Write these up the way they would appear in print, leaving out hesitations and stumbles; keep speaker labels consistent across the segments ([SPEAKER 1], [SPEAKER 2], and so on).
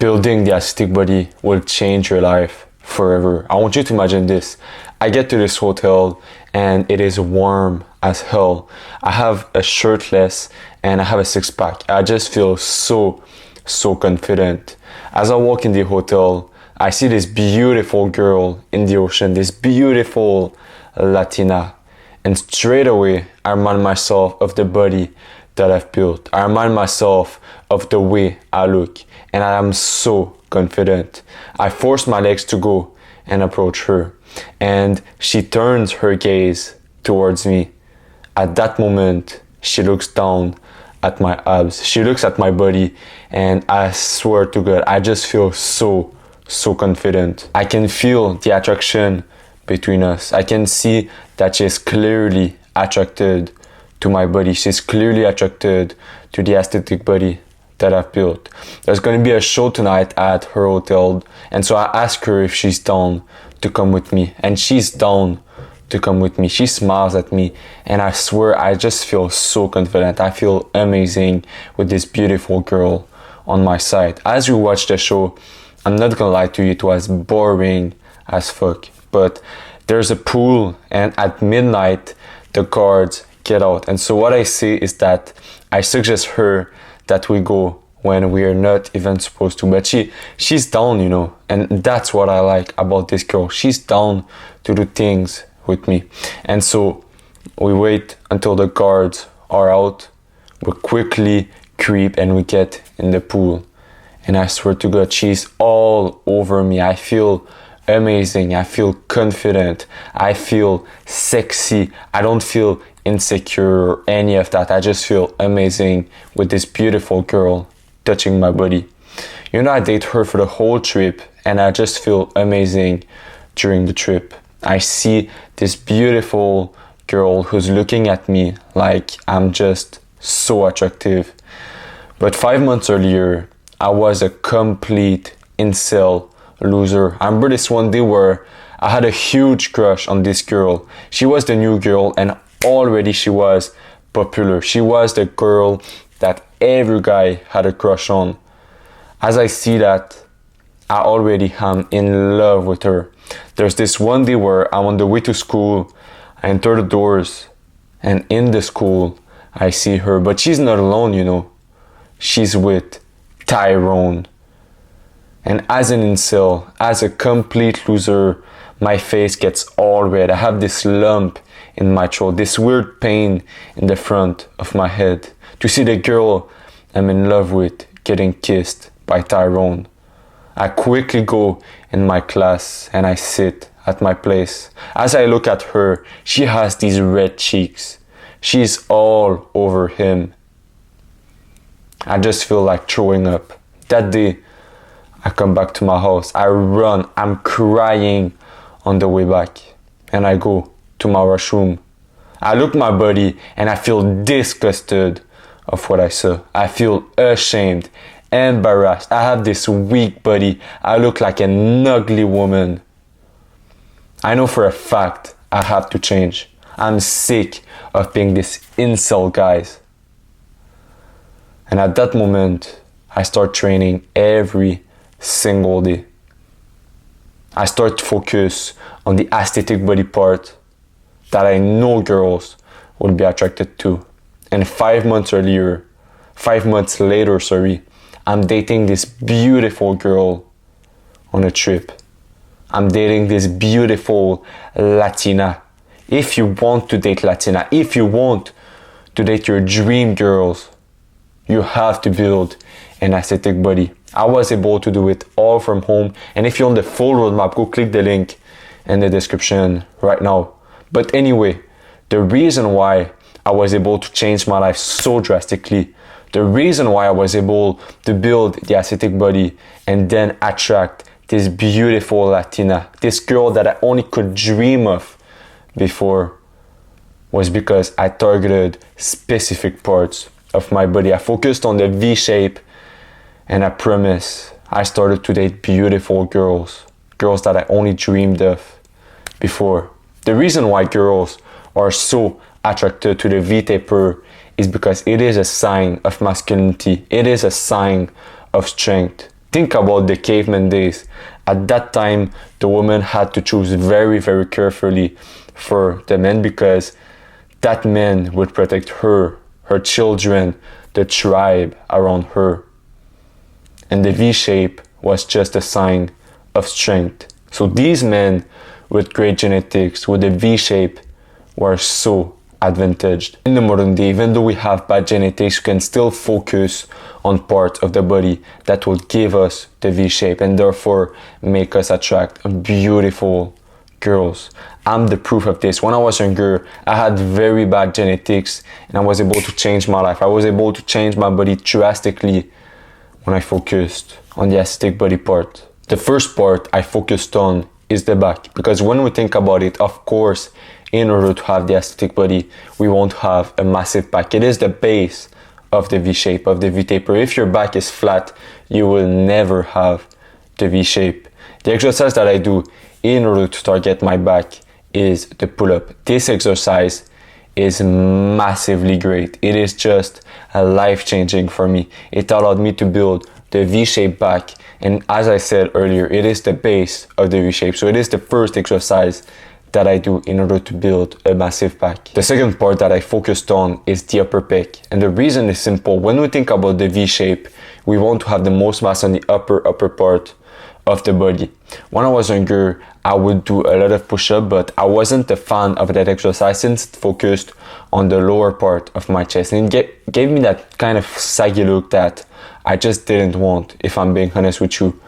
[SPEAKER 1] building the aesthetic body will change your life forever. I want you to imagine this. I get to this hotel and it is warm as hell. I have a shirtless and I have a six pack. I just feel so confident. As I walk in the hotel, I see this beautiful girl in the ocean, this beautiful Latina. And straight away, I remind myself of the body that I've built. I remind myself of the way I look. And I am so confident. I force my legs to go and approach her. And she turns her gaze towards me. At that moment, she looks down at my abs. She looks at my body. And I swear to God, I just feel so confident. I can feel the attraction between us. I can see that she's clearly attracted to my body. She's clearly attracted to the aesthetic body that I've built. There's going to be a show tonight at her hotel, and so I ask her if she's down to come with me, and she's down to come with me. She smiles at me, and I swear I just feel so confident. I feel amazing with this beautiful girl on my side. As we watch the show, I'm not gonna lie to you, it was boring as fuck. But there's a pool, and at midnight, the guards get out. And so what I say is that I suggest her that we go when we are not even supposed to. But she's down, you know. And that's what I like about this girl. She's down to do things with me. And so we wait until the guards are out. We quickly creep and we get in the pool. And I swear to God, she's all over me. I feel amazing. I feel confident. I feel sexy. I don't feel insecure or any of that. I just feel amazing with this beautiful girl touching my body. You know, I date her for the whole trip and I just feel amazing during the trip. I see this beautiful girl who's looking at me like I'm just so attractive. But 5 months earlier, I was a complete incel loser. I remember this one day where I had a huge crush on this girl. She was the new girl and already she was popular. She was the girl that every guy had a crush on. As I see that, I already am in love with her. There's this one day where I'm on the way to school. I enter the doors and in the school I see her, but she's not alone, you know. She's with Tyrone. And as an incel, as a complete loser, my face gets all red. I have this lump in my throat, this weird pain in the front of my head. To see the girl I'm in love with getting kissed by Tyrone. I quickly go in my class and I sit at my place. As I look at her, she has these red cheeks. She's all over him. I just feel like throwing up. That day, I come back to my house. I run. I'm crying on the way back. And I go to my washroom. I look at my body and I feel disgusted of what I saw. I feel ashamed, embarrassed. I have this weak body. I look like an ugly woman. I know for a fact I have to change. I'm sick of being this incel, guys. And at that moment, I start training every single day. I start to focus on the aesthetic body part that I know girls will be attracted to. And 5 months later, I'm dating this beautiful girl on a trip. I'm dating this beautiful Latina. If you want to date Latina, if you want to date your dream girls, you have to build an aesthetic body. I was able to do it all from home. And if you want the full roadmap, go click the link in the description right now. But anyway, the reason why I was able to change my life so drastically, the reason why I was able to build the aesthetic body and then attract this beautiful Latina, this girl that I only could dream of before, was because I targeted specific parts of my body. I focused on the V shape, and I promise I started to date beautiful girls that I only dreamed of before. The reason why girls are so attracted to the V taper is because it is a sign of masculinity. It is a sign of strength. Think about the caveman days. At that time, the woman had to choose very, very carefully for the man because that man would protect her, her children, the tribe around her. And the V shape was just a sign of strength. So these men with great genetics, with the V shape, were so advantaged. In the modern day, even though we have bad genetics, we can still focus on parts of the body that will give us the V shape and therefore make us attract beautiful girls. I'm the proof of this. When I was younger, I had very bad genetics and I was able to change my life. I was able to change my body drastically when I focused on the aesthetic body part. The first part I focused on is the back, because when we think about it, of course, in order to have the aesthetic body, we won't have a massive back. It is the base of the V shape, of the V taper. If your back is flat, you will never have the V shape. The exercise that I do in order to target my back is the pull-up. This exercise is massively great. It is just life-changing for me. It allowed me to build the V-shaped back, and as I said earlier, it is the base of the V-shape. So it is the first exercise that I do in order to build a massive back. The second part that I focused on is the upper pec, and the reason is simple. When we think about the V-shape, we want to have the most mass on the upper part of the body. When I was younger, I would do a lot of push-up, but I wasn't a fan of that exercise since it focused on the lower part of my chest, and it gave me that kind of saggy look that I just didn't want, if I'm being honest with you.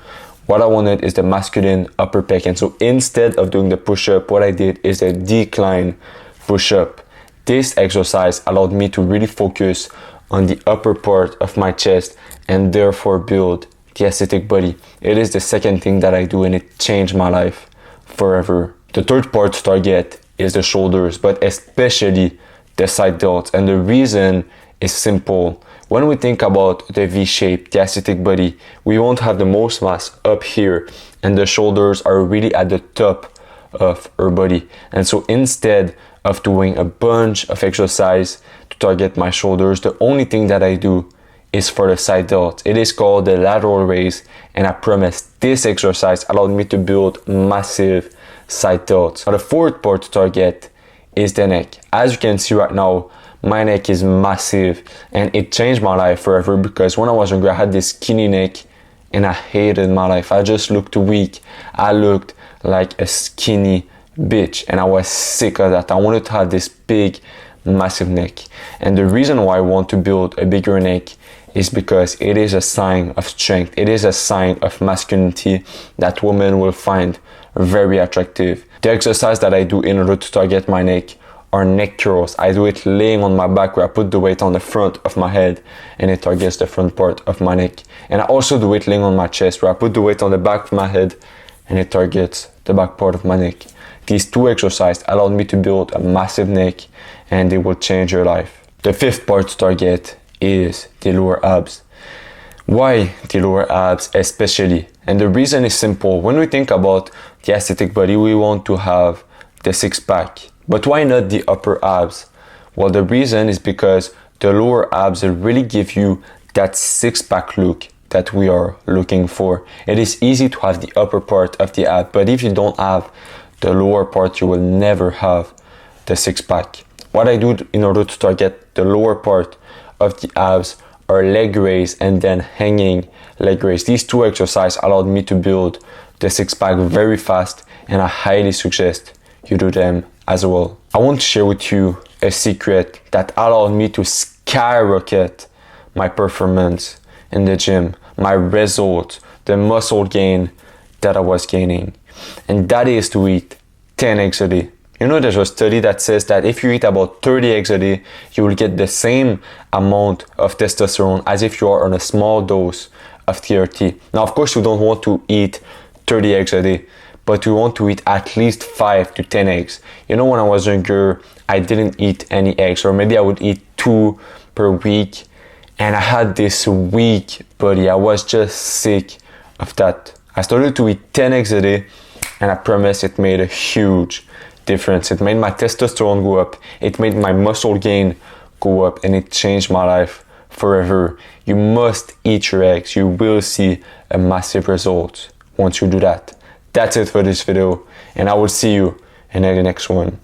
[SPEAKER 1] What I wanted is the masculine upper pec, and so instead of doing the push-up, what I did is a decline push-up. This exercise allowed me to really focus on the upper part of my chest and therefore build the aesthetic body. It is the second thing that I do, and it changed my life forever. The third part to target is the shoulders, but especially the side delts, and the reason is simple. When we think about the V shape, the aesthetic body, we won't have the most mass up here, and the shoulders are really at the top of our body. And so instead of doing a bunch of exercise to target my shoulders, the only thing that I do is for the side delt. It is called the lateral raise, and I promise this exercise allowed me to build massive side delts. Now the fourth part to target is the neck. As you can see right now, my neck is massive, and it changed my life forever, because when I was younger I had this skinny neck and I hated my life. I just looked weak. I looked like a skinny bitch and I was sick of that. I wanted to have this big massive neck, and the reason why I want to build a bigger neck is because it is a sign of strength. It is a sign of masculinity that women will find very attractive. The exercise that I do in order to target my neck are neck curls. I do it laying on my back, where I put the weight on the front of my head and it targets the front part of my neck. And I also do it laying on my chest, where I put the weight on the back of my head and it targets the back part of my neck. These two exercises allowed me to build a massive neck, and they will change your life. The fifth part to target is the lower abs. Why the lower abs especially? And the reason is simple. When we think about the aesthetic body, we want to have the six pack. But why not the upper abs? Well, the reason is because the lower abs will really give you that six pack look that we are looking for. It is easy to have the upper part of the ab, but if you don't have the lower part, you will never have the six pack. What I do in order to target the lower part of the abs are leg raise and then hanging leg raise. These two exercises allowed me to build the six pack very fast, and I highly suggest you do them as well. I want to share with you a secret that allowed me to skyrocket my performance in the gym, my result, the muscle gain that I was gaining, and that is to eat 10 eggs a day. You know, there's a study that says that if you eat about 30 eggs a day, you will get the same amount of testosterone as if you are on a small dose of TRT. Now, of course, you don't want to eat 30 eggs a day, but you want to eat at least 5 to 10 eggs. You know, when I was younger, I didn't eat any eggs, or maybe I would eat 2 per week, and I had this weak body. I was just sick of that. I started to eat 10 eggs a day, and I promise it made a huge difference. It made my testosterone go up, it made my muscle gain go up, and it changed my life forever. You must eat your eggs. You will see a massive result once you do that. That's it for this video, and I will see you in the next one.